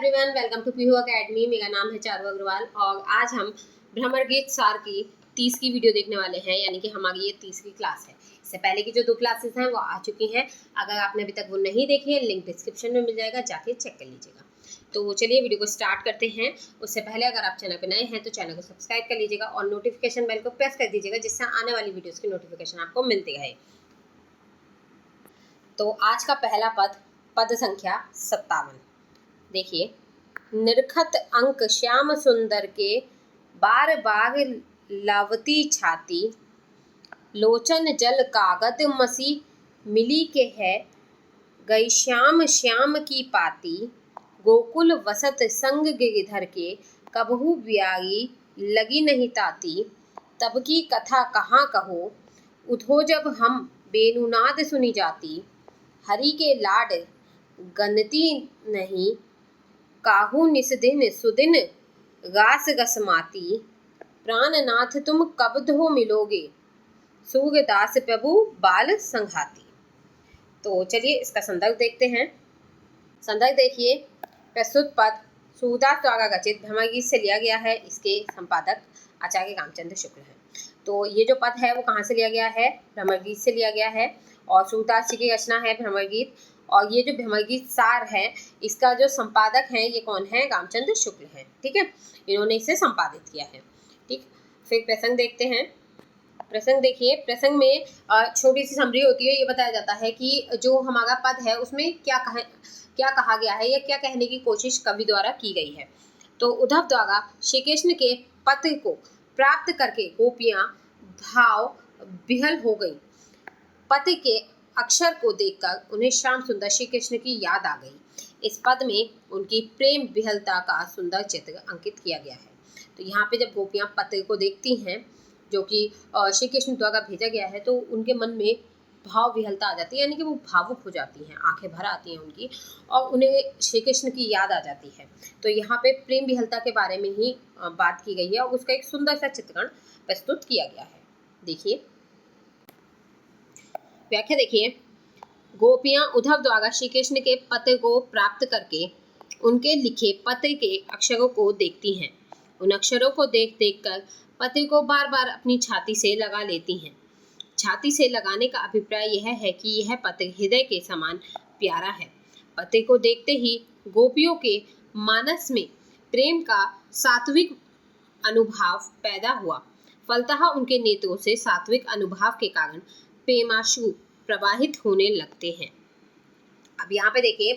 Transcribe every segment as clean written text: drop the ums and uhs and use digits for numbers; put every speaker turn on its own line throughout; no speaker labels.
Everyone, welcome to Peehu academy. मेरा नाम है चारू अग्रवाल और आज हम भ्रमर गीत सार की 30 की वीडियो देखने वाले हैं, यानी कि हमारी ये 30वीं क्लास है। इससे पहले की जो 2 क्लासेस हैं वो आ चुकी हैं। अगर आपने अभी तक वो नहीं देखी है, लिंक डिस्क्रिप्शन में मिल जाएगा, जाके चेक कर लीजिएगा। तो चलिए वीडियो को स्टार्ट करते हैं। उससे पहले अगर आप चैनल पर नए हैं तो चैनल को सब्सक्राइब कर लीजिएगा और नोटिफिकेशन बेल को प्रेस कर दीजिएगा, जिससे आने वाली वीडियोज़ की नोटिफिकेशन आपको मिलती रहे। तो आज का पहला पद संख्या 57। देखिए, निरखत अंक श्याम सुंदर के बार बार लावती छाती, लोचन जल कागद मसी मिली के है, गई श्याम श्याम की पाती, गोकुल वसत संग गिरधर के, कबहू ब्यागी लगी नहीं ताती, तब की कथा कहाँ कहो, उठो जब हम बेनुनाद सुनी जाती, हरि के लाड गनती नहीं, काहू निसदिन सुदिन गास गसमाती, प्राणनाथ तुम कब धो मिलोगे, सूरदास प्रभु बाल संघाती। तो चलिए इसका संदर्भ देखते हैं। संदर्भ देखिए, प्रस्तुत पद सूरदास द्वारा रचित भ्रमर गीत से लिया गया है। इसके संपादक आचार्य रामचंद्र शुक्ल हैं। तो ये जो पद है वो कहाँ से लिया गया है? भ्रमर गीत से लिया गया है और सूरदास जी की रचना है भ्रमर गीत। और ये जो भ्रमर गीत सार है, इसका जो संपादक है ये कौन है? रामचंद्र शुक्ल हैं। ठीक है, इन्होंने इसे संपादित किया है। ठीक, फिर प्रसंग देखते हैं। प्रसंग देखिए, प्रसंग में छोटी सी समरी होती है। ये बताया जाता है कि जो हमारा पद है उसमें क्या कहा गया है या क्या कहने की कोशिश कवि द्वारा की गई है। तो उद्धव द्वारा श्री कृष्ण के पत्र को प्राप्त करके गोपियां भाव विह्वल हो गई। पत्र के अक्षर को देखकर उन्हें श्याम सुंदर श्री कृष्ण की याद आ गई। इस पद में उनकी प्रेम विह्वलता का सुंदर चित्र अंकित किया गया है। तो यहाँ पे जब गोपियां पत्र को देखती हैं जो कि श्री कृष्ण द्वारा भेजा गया है, तो उनके मन में भाव विह्वलता आ जाती है, यानी कि वो भावुक हो जाती हैं, आंखें भर आती हैं उनकी और उन्हें श्री कृष्ण की याद आ जाती है। तो यहाँ पे प्रेम विह्वलता के बारे में ही बात की गई है और उसका एक सुंदर सा चित्रण प्रस्तुत किया गया है। देखिए व्याख्या देखिए, गोपियां उद्धव द्वारा श्री कृष्ण के पत्र को प्राप्त करके उनके लिखे पत्र के अक्षरों को देखती हैं। उन अक्षरों को देख कर पत्र को बार बार अपनी छाती से लगा लेती हैं। छाती से लगाने का अभिप्राय यह है कि यह पत्र हृदय के समान प्यारा है। पत्र को देखते ही गोपियों के मानस में प्रेम का सात्विक अनुभाव पैदा हुआ। फलतः उनके नेत्रों से सात्विक अनुभाव के कारण प्रेमाश्रु प्रवाहित होने लगते हैं। अब यहाँ पे देखिए,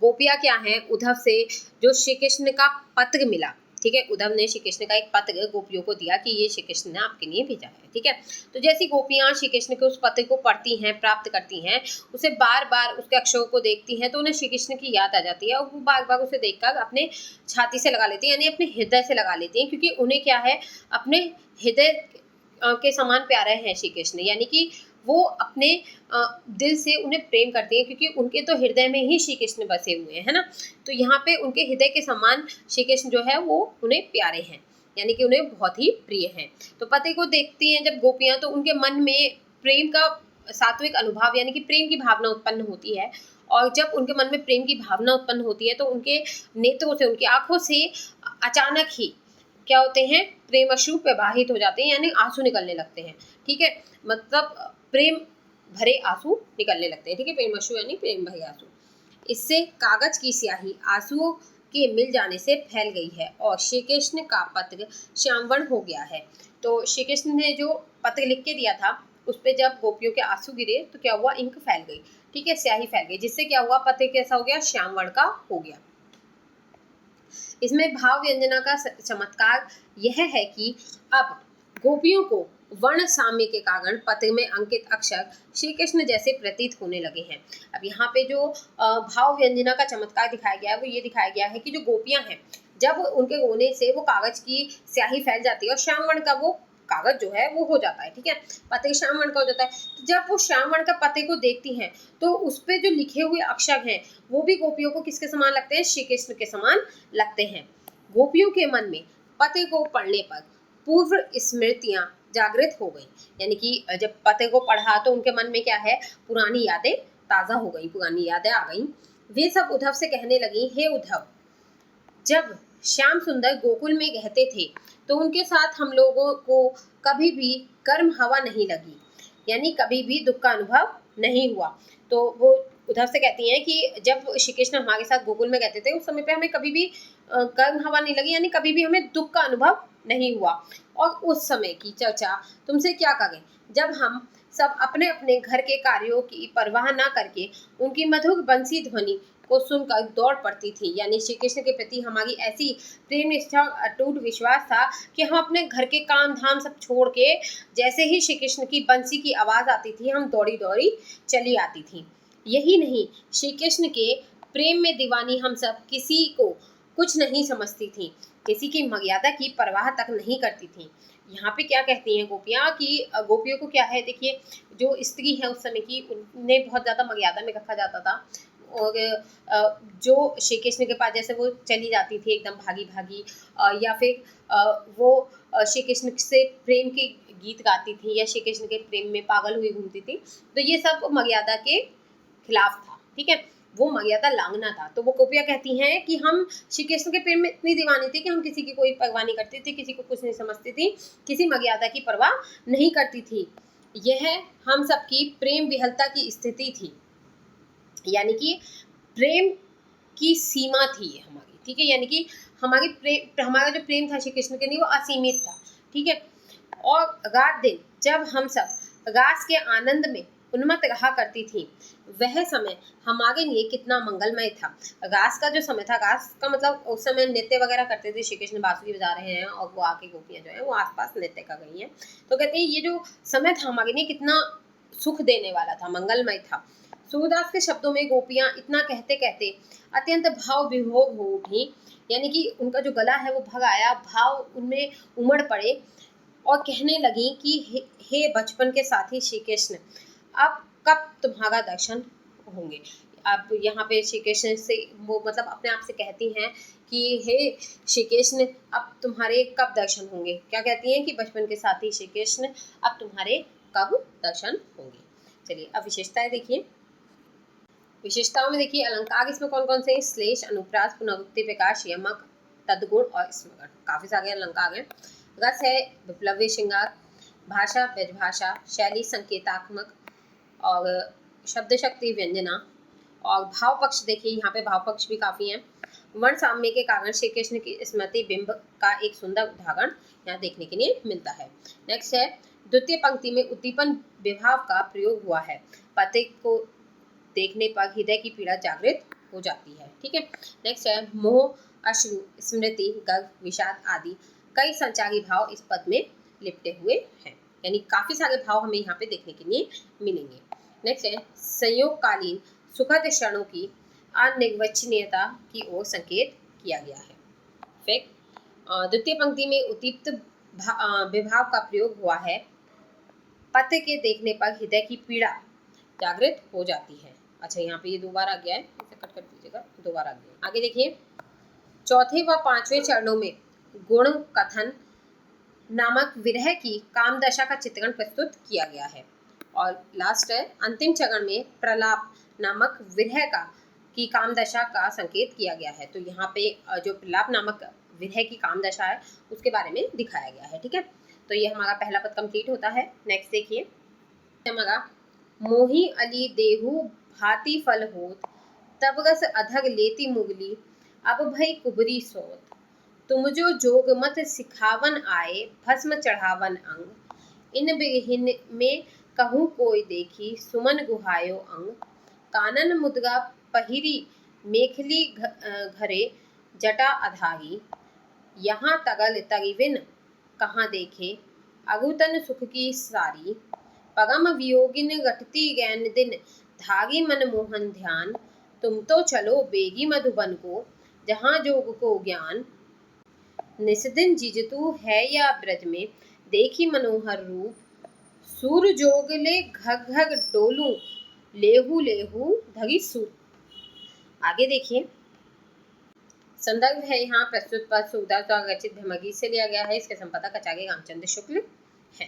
गोपियाँ क्या हैं? उद्धव से जो श्री कृष्ण का पत्र मिला, ठीक है, उद्धव ने श्री कृष्ण का एक पत्र गोपियों को दिया कि ये श्री कृष्ण ने आपके लिए भेजा है। ठीक है, तो जैसी गोपियाँ श्री कृष्ण के उस पत्र को पढ़ती हैं, प्राप्त करती हैं, उसे बार बार उसके अक्षरों को देखती हैं, तो उन्हें श्री कृष्ण की याद आ जाती है और वो बार बार उसे देखकर अपने छाती से लगा लेती हैं, यानी अपने हृदय से लगा लेती हैं, क्योंकि उन्हें क्या है, अपने हृदय के समान प्यारे हैं श्री कृष्ण, यानी कि वो अपने दिल से उन्हें प्रेम करती हैं, क्योंकि उनके तो हृदय में ही श्री कृष्ण बसे हुए हैं, है ना। तो यहाँ पे उनके हृदय के समान श्री कृष्ण जो है वो उन्हें प्यारे हैं, यानी कि उन्हें बहुत ही प्रिय हैं। तो पति को देखती हैं जब गोपियाँ, तो उनके मन में प्रेम का सात्विक अनुभाव, यानी कि प्रेम की भावना उत्पन्न होती है। और जब उनके मन में प्रेम की भावना उत्पन्न होती है तो उनके नेत्रों से, उनकी आंखों से अचानक ही क्या होते हैं? प्रेम अश्रु प्रवाहित हो जाते हैं, यानी आंसू निकलने लगते हैं। ठीक है, मतलब प्रेम भरे आंसू निकलने लगते हैं। ठीक है, प्रेम अश्रु यानी प्रेम भरे आंसू। इससे कागज की स्याही आंसुओं के मिल जाने से फैल गई है और श्री कृष्ण का पत्र श्यामवर्ण हो गया है। तो श्री कृष्ण ने जो पत्र लिख के दिया था उस पर जब गोपियों के आंसू गिरे तो क्या हुआ? इंक फैल गई। ठीक है, स्याही फैल गई, जिससे क्या हुआ? पत्र कैसा हो गया? श्यामवर्ण का हो गया। इसमें भाव व्यंजना का चमत्कार यह है कि अब गोपियों को वर्ण साम्य के कारण पत्र में अंकित अक्षर श्री कृष्ण जैसे प्रतीत होने लगे हैं। अब यहाँ पे जो भाव व्यंजना का चमत्कार दिखाया गया है वो ये दिखाया गया है कि जो गोपियां हैं, जब उनके रोने से वो कागज की स्याही फैल जाती है और श्याम वर्ण का वो कागज जो है वो हो जाता है। ठीक है, पत्र श्याम वर्ण का हो जाता है। तो जब वो श्याम वर्ण का पत्र को देखती हैं तो उस पर जो लिखे हुए अक्षर हैं वो भी गोपियों को किसके समान लगते हैं? श्री कृष्ण के समान लगते हैं। गोपियों के मन में पत्र को पढ़ने पर पूर्व स्मृतियां जागृत हो गई, यानी कि जब पत्र को पढ़ा तो उनके मन में क्या है? पुरानी यादें ताज़ा हो गई, पुरानी यादें आ गई। वे सब उद्धव से कहने लगी, हे उद्धव, जब श्याम सुंदर गोकुल में रहते थे तो उनके साथ हम लोगों को कभी भी गर्म हवा नहीं लगी, यानी कभी भी दुख का अनुभव नहीं हुआ। तो वो उधर से कहती हैं कि जब श्री कृष्ण हमारे साथ गोकुल में रहते थे उस समय पे हमें कभी भी गर्म हवा नहीं लगी, यानी कभी भी हमें दुख का अनुभव नहीं हुआ। और उस समय की चर्चा तुमसे क्या करें, जब हम सब अपने अपने घर के कार्यों की परवाह ना करके उनकी मधुर बंसी ध्वनि को सुनकर दौड़ पड़ती थी। यानी श्री कृष्ण के प्रति हमारी ऐसी प्रेम निष्ठा और अटूट विश्वास था कि हम अपने घर के काम धाम सब छोड़ के जैसे ही श्री कृष्ण की बंसी की आवाज़ आती थी हम दौड़ी दौड़ी चली आती थी। यही नहीं, श्री कृष्ण के प्रेम में दीवानी हम सब किसी को कुछ नहीं समझती थी, किसी की मर्यादा की परवाह तक नहीं करती थी। यहाँ पे क्या कहती हैं गोपियाँ कि गोपियों को क्या है, देखिए जो स्त्री है उस समय की उन्हें बहुत ज़्यादा मर्यादा में रखा जाता था। और जो श्री कृष्ण के पास जैसे वो चली जाती थी एकदम भागी भागी, या फिर वो श्री कृष्ण से प्रेम के गीत गाती थी या श्री कृष्ण के प्रेम में पागल हुई घूमती थी, तो ये सब मर्यादा के खिलाफ था, ठीक है, वो मर्यादा लांघना था। तो वो गोपियाँ कहती हैं कि हम श्री कृष्ण के प्रेम में इतनी दीवानी थी कि हम किसी की कोई परवाह नहीं करती थी, किसी को कुछ नहीं समझती थी, किसी मर्यादा की परवाह नहीं करती थी। यह हम सबकी प्रेम विहलता की स्थिति थी, यानी कि प्रेम की सीमा थी हमारी, ठीक है, यानी कि हमारा जो प्रेम था श्री कृष्ण के लिए वो असीमित था, ठीक है। और रात दिन जब हम सब रास के आनंद में उन्मत्त रहा करती थी, वह समय हमारे लिए कितना मंगलमय था। रास का जो समय था, रास का मतलब उस समय नृत्य वगैरह करते थे, श्री कृष्ण बांसुरी बजा रहे हैं और वो आके गोपियाँ जो है वो आसपास नृत्य कर रही हैं, तो कहते हैं ये जो समय था हमारे लिए कितना सुख देने वाला था, मंगलमय था। सूरदास के शब्दों में गोपियाँ इतना कहते कहते अत्यंत भाव विभोर हो उठी, यानी कि उनका जो गला है वो भग आया, भाव उनमें उमड़ पड़े और कहने लगी कि हे बचपन के साथी श्री कृष्ण, अब कब तुम्हारा दर्शन होंगे। अब यहाँ पे श्री कृष्ण से वो मतलब अपने आप से कहती हैं कि हे श्री कृष्ण, अब तुम्हारे कब दर्शन होंगे। क्या कहती हैं कि बचपन के साथी श्री कृष्ण, अब तुम्हारे कब दर्शन होंगे। चलिए अब विशेषताएं देखिए। विशेषताओं में देखिए अलंकार इसमें कौन कौन से हैं, श्लेष, अनुप्रास, पुनरुक्ति, प्रकाश, यमक, तद्गुण और स्मरण, काफी सारे अलंकार हैं। रस है विप्लवी श्रृंगार, भाषा ब्रजभाषा, शैली संकेतात्मक और शब्द शक्ति व्यंजना, और भाव पक्ष देखिए यहाँ पे भाव पक्ष भी काफी हैं। वर्ण साम्य के कारण श्री कृष्ण की स्मृति बिंब का एक सुंदर उदाहरण यहाँ देखने के लिए मिलता है। नेक्स्ट है द्वितीय पंक्ति में उद्दीपन विभाव का प्रयोग हुआ है, पति को देखने पर हृदय की पीड़ा जागृत हो जाती है, ठीक है। नेक्स्ट है मोह, अश्रु, स्मृति, गर्व, विषाद आदि कई संचारी भाव इस पद में लिपटे हुए हैं, यानी काफी सारे भाव हमें यहाँ पे देखने के लिए मिलेंगे। नेक्स्ट है संयोगकालीन सुखद क्षणों की अनिर्वचनीयता की ओर संकेत किया गया है। फिर द्वितीय पंक्ति में उद्दीप्त विभाव का प्रयोग हुआ है, पति के देखने पर हृदय की पीड़ा जागृत हो जाती है। अच्छा यहाँ पे ये दो बार आ गया है, इसे कट कर दीजिएगा, दो बार आ गया है। आगे देखिए चौथे व पांचवें चरणों में गुण कथन नामक विरह की काम दशा का चित्रण प्रस्तुत किया गया है, और लास्ट है अंतिम चरण में प्रलाप नामक विरह का की काम दशा का संकेत किया गया है। तो यहाँ पे जो प्रलाप नामक विरह की काम दशा है उसके बारे में दिखाया गया है, ठीक है। तो ये हमारा पहला पद कंप्लीट होता है। नेक्स्ट देखिए हमारा मोही अली देहु भांति फल होत, तब रस अधर लेती मुगली, अब भई कुबरी सोत, तुम जो जोग मत सिखावन आए, भस्म चढ़ावन अंग, इन बिरहिन में कहूँ कोई देखी, सुमन गुहायो अंग, कानन मुद्रा पहिरी मेखली घरे जटा अधारी, यहाँ तगल तरिविन कहाँ देखे, अगुतन सुख की सारी, परम वियोगिन रटती गैन दिन, धारी मन मोहन ध्यान, तुम तो चलो बेगी मधुबन को, जहाँ जोग को ज्ञान, निस्दिन जिजतु है या ब्रज में, देखी मनोहर रूप, सूर जोग ले घग घग डोलू, लेहू लेहू धरी सूप। आगे देखिए संदर्भ है यहाँ प्रस्तुत पद सूरदास द्वारा रचित भ्रमगीत से लिया गया है, इसके संपादक आचार्य रामचंद्र शुक्ल है।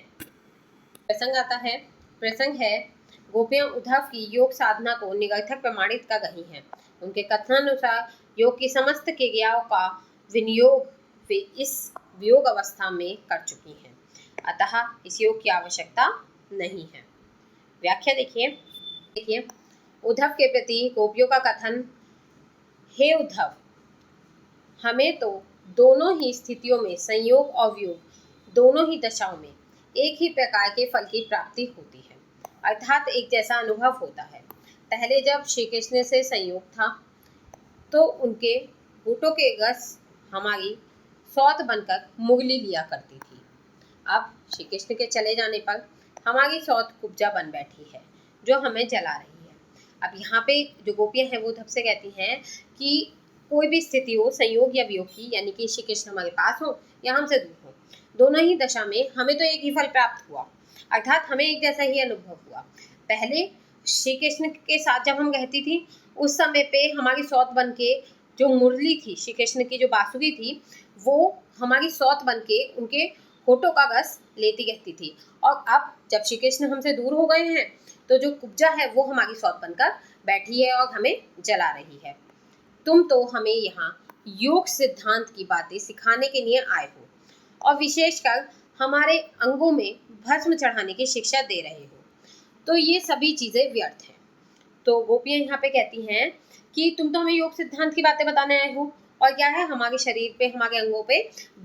प्रसंग आता है, प्रसंग है गोपियां उद्धव की योग साधना को निरर्थक प्रमाणित कर रही हैं। उनके कथनानुसार योग की समस्त क्रियाओं का विनियोग वे इस वियोग अवस्था में कर चुकी हैं, अतः इस योग की आवश्यकता नहीं है। व्याख्या देखिए उद्धव के प्रति गोपियों का कथन, हे उद्धव, हमें तो दोनों ही स्थितियों में, संयोग और वियोग दोनों ही दशाओं में एक ही प्रकार के फल की प्राप्ति होती है, अर्थात एक जैसा अनुभव होता है। पहले जब श्री कृष्ण से संयोग था तो उनके होठों के रस हमारी सौत बनकर मुरली लिया करती थी। अब श्री कृष्ण के चले जाने पर हमारी सौत कुब्जा बन बैठी है जो हमें जला रही है। अब यहाँ पे जो गोपियाँ हैं वो उद्धव से कहती हैं कि कोई भी स्थिति हो, संयोग या वियोग की, यानी कि श्री कृष्ण हमारे पास हो या हमसे दूर हो, दोनों ही दशा में हमें तो एक ही फल प्राप्त हुआ, अर्थात हमें एक जैसा ही अनुभव हुआ। पहले श्री कृष्ण के साथ जब हम रहती थी उस समय पे हमारी सौत बन के जो मुरली थी, श्री कृष्ण की जो बांसुरी थी, वो हमारी सौत बन के उनके होठों का रस लेती रहती थी। और अब जब श्री कृष्ण हमसे दूर हो गए हैं तो जो कुब्जा है वो हमारी सौत बनकर बैठी है और हमें जला रही है। तुम तो हमें यहाँ योग सिद्धांत की बातें सिखाने के लिए आए हो और विशेषकर हमारे अंगों में भस्म चढ़ाने की शिक्षा दे रहे हो, तो ये सभी चीज़ें व्यर्थ हैं। तो गोपियाँ यहाँ पे कहती हैं कि तुम तो हमें योग सिद्धांत की बातें बताने आए हो और क्या है, हमारे शरीर पे, हमारे अंगों पे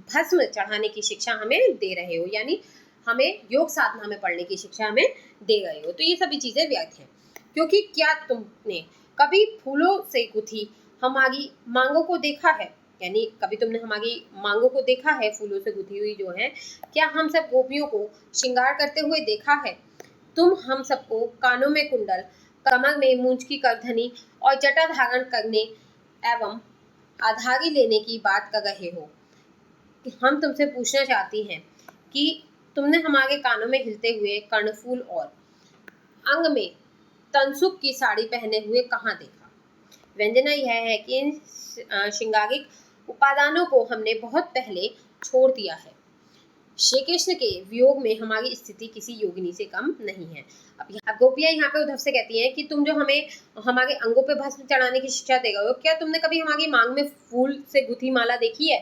भस्म चढ़ाने की शिक्षा हमें दे रहे हो, यानी हमें योग साधना में पढ़ने की शिक्षा हमें दे रहे हो। तो ये सभी चीज़ें व्यर्थ हैं, क्योंकि क्या तुमने कभी फूलों से गुथी हमारी मांगों को देखा है, यानी कभी तुमने हमारी मांगों को देखा है फूलों से गुथी हुई जो है, क्या हम सब गोपियों को श्रृंगार करते हुए देखा है? तुम हम सबको कानों में कुंडल, कमर में मूंछ की करधनी और जटा धारण करने एवं आधारी लेने की बात कर रहे हो। हम तुमसे पूछना चाहती हैं कि तुमने हमारे कानों में हिलते हुए कर्णफूल और अंग में तनसुक की साड़ी पहने हुए कहाँ देखा? व्यंजना यह है कि इन श्रृंगारिक उपादानों को हमने बहुत पहले छोड़ दिया है। श्री कृष्ण के वियोग में हमारी स्थिति किसी योगिनी से कम नहीं है। अब गोपियाँ यहाँ पे उद्धव से कहती हैं कि तुम जो हमें हमारे अंगों पे भस्म चढ़ाने की शिक्षा दे रहे हो, क्या तुमने कभी हमारी मांग में फूल से गुथी माला देखी है?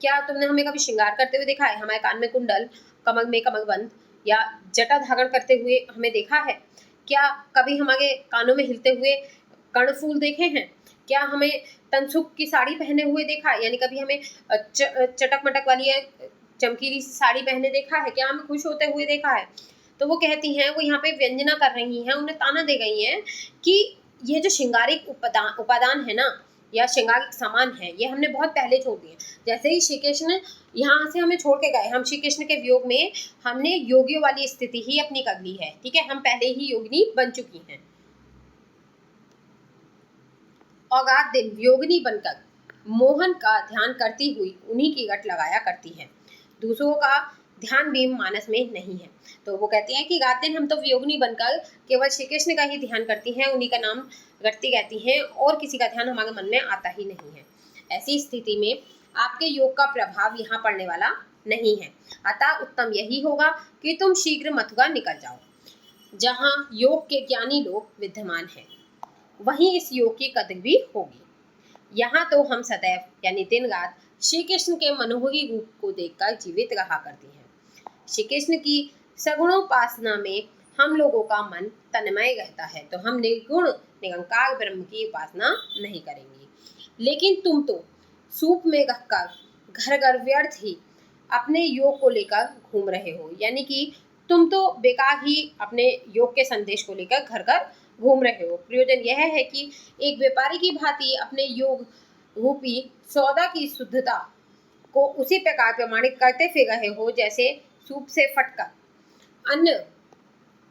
क्या तुमने हमें कभी श्रृंगार करते हुए देखा है? हमारे कान में कुंडल, कमर में कमरबंद या जटा धारण करते हुए हमें देखा है? क्या कभी हमारे कानों में हिलते हुए कर्णफूल देखे हैं? क्या हमें तनसुक की साड़ी पहने हुए देखा है, यानी कभी हमें चटक मटक वाली या चमकीली साड़ी पहने देखा है? क्या हमें खुश होते हुए देखा है? तो वो कहती हैं, वो यहाँ पे व्यंजना कर रही हैं, उन्हें ताना दे गई हैं कि ये जो श्रृंगारिक उपादान है ना, या श्रृंगारिक सामान है, ये हमने बहुत पहले छोड़ दिए। जैसे ही श्री कृष्ण यहाँ से हमें छोड़ के गए, हम श्री कृष्ण के वियोग में हमने योगियों वाली स्थिति ही अपनी कर ली है, ठीक है, हम पहले ही योगिनी बन चुकी हैं और रात दिन योगिनी बनकर मोहन का ध्यान करती हुई उन्हीं की रट लगाया करती है, दूसरों का ध्यान भी मानस में नहीं है। तो वो कहती हैं कि रात दिन हम तो योगिनी बनकर केवल श्री कृष्ण का ही ध्यान करती हैं, उन्हीं का नाम रटती रहती हैं और किसी का ध्यान हमारे मन में आता ही नहीं है। ऐसी स्थिति में आपके योग का प्रभाव यहाँ पड़ने वाला नहीं है, अतः उत्तम यही होगा कि तुम शीघ्र मथुरा निकल जाओ, जहाँ योग के ज्ञानी लोग विद्यमान हैं, वहीं इस योग की कद्र भी होगी। यहाँ तो हम सदैव यानी दिन रात श्री कृष्ण के मनोहरी रूप को देखकर जीवित रहा करती हैं। श्री कृष्ण की सगुणोपासना में हम लोगों का मन तन्मय रहता है, तो हम निर्गुण निरंकार ब्रह्म की उपासना नहीं करेंगे। लेकिन तुम तो सूप में रखकर घर घर व्यर्थ ही अपने योग को लेकर घूम रहे हो, यानी कि तुम तो बेकार ही अपने योग के संदेश को लेकर घर घर घूम रहे हो। प्रयोजन यह है कि एक व्यापारी की भांति अपने योग रूपी सौदा की शुद्धता को उसी प्रकार प्रमाणित करते फिर रहे हो जैसे सूप से फटकर अन्य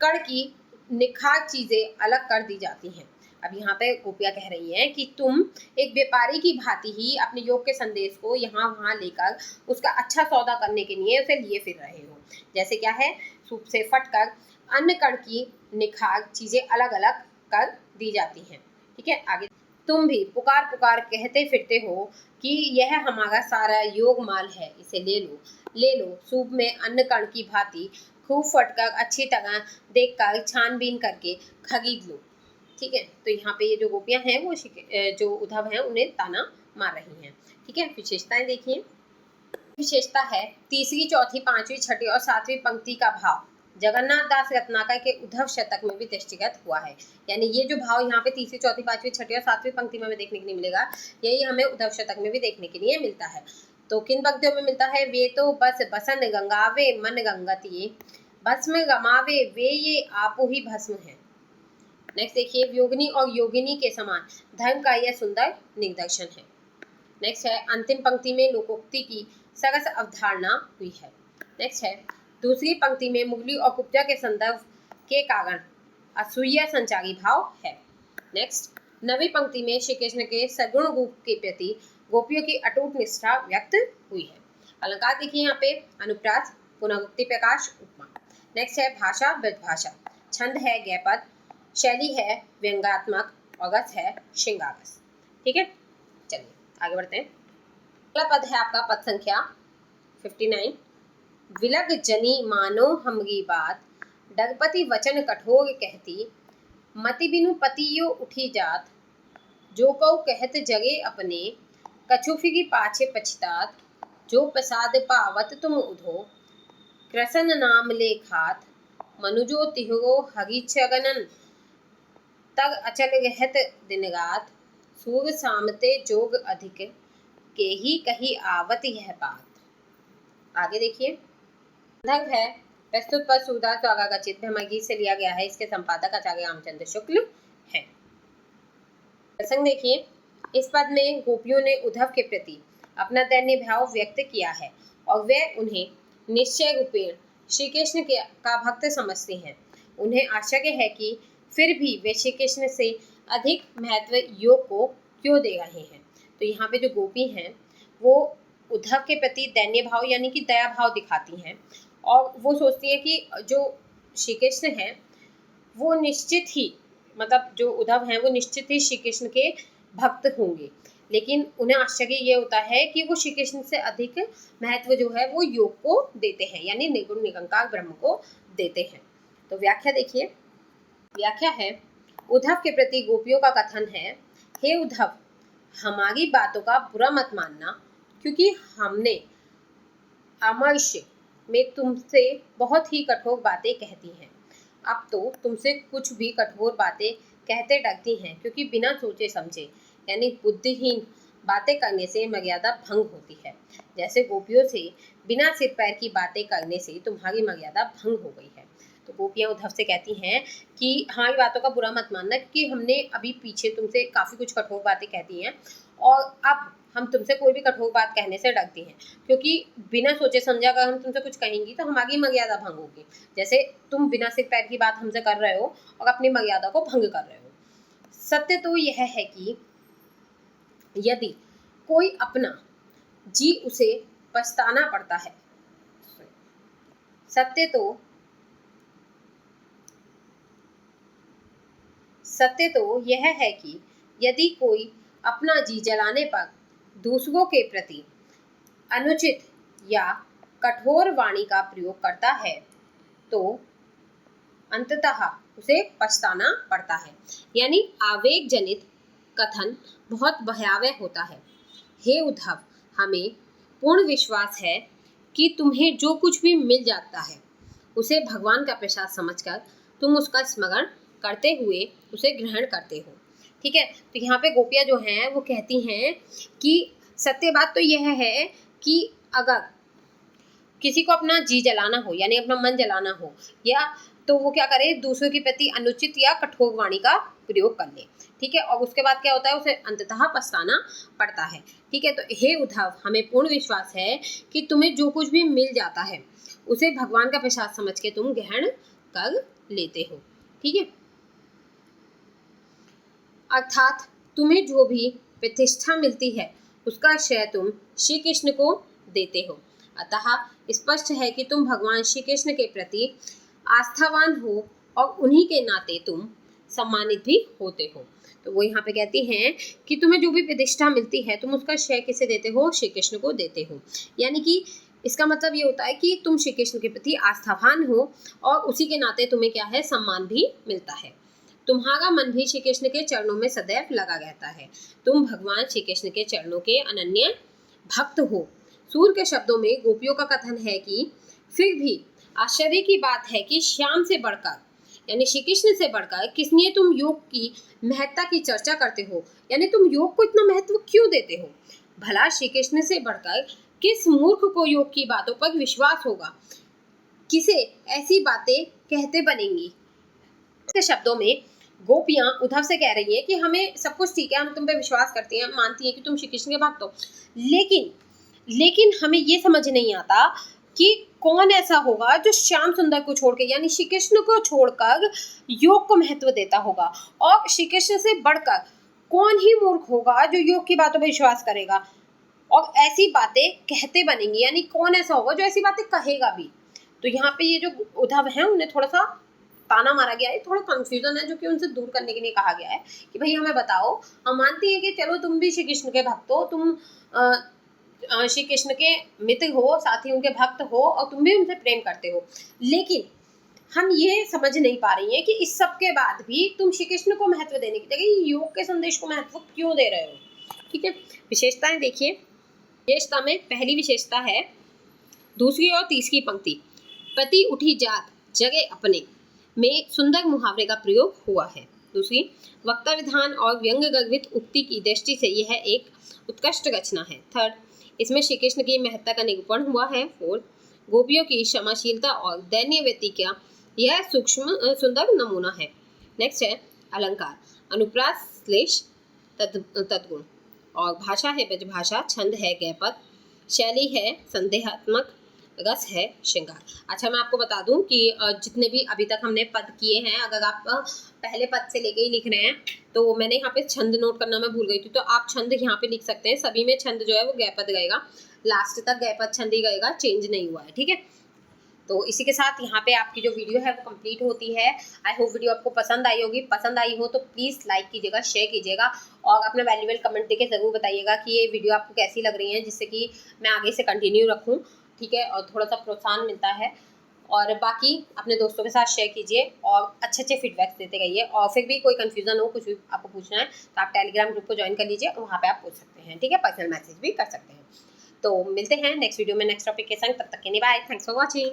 कण की निखार चीजें अलग कर दी जाती हैं। अब यहाँ पे गोपियाँ कह रही हैं कि तुम एक व्यापारी की भांति ही अपने योग के संदेश को यहाँ वहाँ लेकर उसका अच्छा सौदा करने के लिए उसे लिए फिर रहे हो, जैसे क्या है, सूप से फटकर अन्य कण की निखार चीजें अलग अलग कर दी जाती हैं। ठीक है, आगे तुम भी पुकार पुकार कहते फिरते हो कि यह हमारा सारा योग माल है, इसे ले लो, सूप में अन्न कण की भांति खूब फटकर अच्छी तरह देखकर छानबीन करके खरीद लो। ठीक है, तो यहाँ पे ये जो गोपियाँ हैं वो जो उद्धव हैं उन्हें ताना मार रही हैं। ठीक है, विशेषताएं देखिए। विशेषता है तीसरी, चौथी, पांचवी, छठी और सातवीं पंक्ति का भाव जगन्नाथ दास रत्नाकर के उद्धव शतक में भी दृष्टिगत हुआ है। यानी ये जो भाव यहाँ पे तीसरी, चौथी, पांचवी, छठी और सातवीं पंक्ति में हमें देखने के लिए मिलेगा, यही हमें उद्धव शतक में भी देखने के लिए मिलता है। तो किन पंक्तियों में मिलता है? वे तो बस बसन गंगावे मन गंगतिये, भस्म गमावे वे ये आपो ही भस्म है। नेक्स्ट देखिए, योगिनी और योगिनी के समान धर्म का यह सुंदर निदर्शन है। नेक्स्ट है, अंतिम पंक्ति में लोकोक्ति की सरस अवधारणा हुई है। नेक्स्ट है, दूसरी पंक्ति में मुगली और कुब्जा के संदर्भ के कारण असूया संचारी भाव है। नेक्स्ट, नवी पंक्ति में श्री कृष्ण के सगुण रूप के प्रति गोपियों की अटूट निष्ठा व्यक्त हुई है। अलंकार देखिए यहाँ पे, अनुप्रास, पुनरुक्ति, प्रकाश, उपमा। नेक्स्ट है, भाषा वृद्धभाषा, छंद है गयपद, शैली है व्यंग्यात्मक और रस है श्रृंगारस। ठीक है, चलिए आगे बढ़ते हैं। अगला पद है आपका पद संख्या 59। विलग जनी मानो हमरी बात, डगपति वचन कठोर कहती, मति बिनु पतियो उठी जात, जो कौ कहत जगे अपने, कछु फिरी पाछे पछतात, जो प्रसाद पावत तुम उधो, कृष्ण नाम ले खात, मनुजो तिहरो हरि चरणन, तग अचल रहत दिन रात, सूर सामते जोग अधिक, के ही कही आवत यह बात। आगे देखिए, संदर्भ है प्रस्तुत पद सूरदास द्वारा रचित ब्रह्मगीत से लिया गया है। इसके संपादक आचार्य रामचंद्र शुक्ल हैं। प्रसंग देखिए, इस पद में गोपियों ने उद्धव के प्रति अपना दैन्य भाव व्यक्त किया है और वे उन्हें निश्चय रूपेण श्री कृष्ण का भक्त समझते हैं। उन्हें आश्चर्य है कि फिर भी वे श्री कृष्ण से अधिक महत्व योग को क्यों दे रहे हैं। तो यहाँ पे जो गोपी हैं वो उद्धव के प्रति दैन्य भाव यानी कि दया भाव दिखाती हैं और वो सोचती हैं कि जो श्री कृष्ण हैं वो निश्चित ही, मतलब जो उद्धव हैं वो निश्चित ही श्री कृष्ण के भक्त होंगे, लेकिन उन्हें आश्चर्य ये होता है कि वो श्री कृष्ण से अधिक महत्व जो है वो योग को देते हैं, यानी निर्गुण निरंकार ब्रह्म को देते हैं। तो व्याख्या देखिए, व्याख्या है, उद्धव के प्रति गोपियों का कथन है, हे उद्धव, हमारी बातों का बुरा मत मानना, क्योंकि हमने अमर्ष में तुमसे बहुत ही कठोर बातें कहती हैं। अब तो तुमसे कुछ भी कठोर बातें कहते डरती हैं, क्योंकि बिना सोचे समझे यानी बुद्धिहीन बातें करने से मर्यादा भंग होती है। जैसे गोपियों से बिना सिर पैर की बातें करने से तुम्हारी मर्यादा भंग हो गई है। तो गोपियाँ उद्धव से कहती हैं कि हमारी बातों का बुरा मत मानना, क्योंकि हमने अभी पीछे तुमसे काफ़ी कुछ कठोर बातें कहती हैं और अब हम तुमसे कोई भी कठोर बात कहने से डरती हैं, क्योंकि बिना सोचे समझे अगर हम तुमसे कुछ कहेंगी तो हमारी मर्यादा भंग होगी। जैसे तुम बिना सिर पैर की बात हमसे कर रहे हो और अपनी मर्यादा को भंग कर रहे हो। सत्य तो यह है कि यदि कोई अपना जी उसे पछताना पड़ता है। सत्य तो यह है कि यदि कोई अपना जी जलाने पर दूसरों के प्रति अनुचित या कठोर वाणी का प्रयोग करता है तो अंततः उसे पछताना पड़ता है। यानी आवेग जनित कथन बहुत भयावह होता है। हे उद्धव, हमें पूर्ण विश्वास है कि तुम्हें जो कुछ भी मिल जाता है उसे भगवान का प्रसाद समझकर तुम उसका स्मरण करते हुए उसे ग्रहण करते हो। ठीक है, तो यहाँ पे गोपियाँ जो हैं वो कहती हैं कि सत्य बात तो यह है कि अगर किसी को अपना जी जलाना हो यानी अपना मन जलाना हो, या तो वो क्या करे, दूसरों के प्रति अनुचित या कठोर वाणी का प्रयोग कर ले। ठीक है, और उसके बाद क्या होता है, उसे अंततः पछताना पड़ता है। ठीक है, तो हे उद्धव, हमें पूर्ण विश्वास है कि तुम्हें जो कुछ भी मिल जाता है उसे भगवान का प्रसाद समझ के तुम ग्रहण कर लेते हो। ठीक है, अर्थात तुम्हें जो भी प्रतिष्ठा मिलती है उसका श्रेय तुम श्री कृष्ण को देते हो। अतः स्पष्ट है कि तुम भगवान श्री कृष्ण के प्रति आस्थावान हो और उन्हीं के नाते तुम सम्मानित भी होते हो। तो वो यहाँ पे कहती हैं कि तुम्हें जो भी प्रतिष्ठा मिलती है तुम उसका श्रेय किसे देते हो, श्री कृष्ण को देते हो। यानी कि इसका मतलब ये होता है कि तुम श्री कृष्ण के प्रति आस्थावान हो और उसी के नाते तुम्हें क्या है, सम्मान भी मिलता है। तुम्हारा मन भी श्री कृष्ण के चरणों में सदैव लगा रहता है। तुम भगवान श्री कृष्ण के चरणों के अनन्य भक्त हो। सूर के शब्दों में गोपियों का कथन है कि फिर भी आश्चर्य की बात है कि श्याम से बढ़कर यानी श्री कृष्ण से बढ़कर किसलिए तुम योग की महत्ता की चर्चा करते हो, यानी तुम योग को इतना महत्व क्यों देते हो। भला श्री कृष्ण से बढ़कर किस मूर्ख को योग की बातों पर विश्वास होगा, किसे ऐसी बातें कहते बनेंगी। के शब्दों में गोपियां उद्धव से कह रही हैं कि हमें सब कुछ ठीक है, हम तुम पे विश्वास करती हैं, मानती हैं कि तुम श्री कृष्ण के भक्त हो, लेकिन हमें ये समझ नहीं आता कि कौन ऐसा होगा जो श्याम सुंदर को छोड़ के यानी श्री कृष्ण को छोड़कर योग को महत्व देता होगा, और श्री कृष्ण से बढ़कर कौन ही मूर्ख होगा जो योग की बातों पर विश्वास करेगा और ऐसी बातें कहते बनेंगी, यानी कौन ऐसा होगा जो ऐसी बातें कहेगा भी। तो यहाँ पे ये जो उद्धव हैं उन्हें थोड़ा सा ताना मारा गया है, थोड़ा कंफ्यूजन है जो कि उनसे दूर करने के लिए कहा गया है कि भाई हमें बताओ, हम मानती हैं कि चलो तुम भी श्री कृष्ण के भक्त हो, तुम श्री कृष्ण के मित्र हो, साथ ही उनके भक्त हो और तुम भी उनसे प्रेम करते हो, लेकिन हम ये समझ नहीं पा रही हैं कि इस सब के बाद भी तुम श्री कृष्ण को महत्व देने की जगह योग के संदेश को महत्व क्यों दे रहे हो। ठीक है, विशेषताएं देखिए। विशेषता में पहली विशेषता है दूसरी और तीसरी पंक्ति, पति उठी जात जगह अपने में सुंदर मुहावरे का प्रयोग हुआ है। दूसरी, वक्ता विधान और व्यंग गर्भित उक्ति की दृष्टि से यह एक उत्कृष्ट रचना है। थर्ड, इसमें श्री कृष्ण की महत्ता का निरूपण हुआ है। फोर्थ, गोपियों की क्षमाशीलता और दैन्यवृत्ति का यह सूक्ष्म सुंदर नमूना है। नेक्स्ट है अलंकार, अनुप्रास श्लेष तद्गुण, और भाषा है ब्रजभाषा, छंद है गैपद, शैली है संदेहात्मक, रस है श्रृंगार। अच्छा, मैं आपको बता दूं कि जितने भी अभी तक हमने पद किए हैं, अगर आप पहले पद से लेके ही लिख रहे हैं तो मैंने यहाँ पे छंद नोट करना मैं भूल गई थी, तो आप छंद यहाँ पे लिख सकते हैं। सभी में छंद जो है वो गैपद रहेगा, लास्ट तक गैपद छंद ही रहेगा, चेंज नहीं हुआ है। ठीक है, तो इसी के साथ यहाँ पे आपकी जो वीडियो है वो कंप्लीट होती है। आई होप वीडियो आपको पसंद आई होगी। पसंद आई हो तो प्लीज़ लाइक कीजिएगा, शेयर कीजिएगा और अपना वैल्यूएबल कमेंट देके ज़रूर बताइएगा कि ये वीडियो आपको कैसी लग रही है, जिससे कि मैं आगे से कंटिन्यू रखूँ। ठीक है, और थोड़ा सा प्रोत्साहन मिलता है। और बाकी अपने दोस्तों के साथ शेयर कीजिए और अच्छे फीडबैक्स देते रहिए। और फिर भी कोई कन्फ्यूज़न हो, कुछ भी आपको पूछना है तो आप टेलीग्राम ग्रुप को ज्वाइन कर लीजिए और वहाँ पर आप पूछ सकते हैं। ठीक है, पर्सनल मैसेज भी कर सकते हैं। तो मिलते हैं नेक्स्ट वीडियो में नेक्स्ट टॉपिक के संग, तब तक के लिए बाय, थैंक्स फॉर वॉचिंग।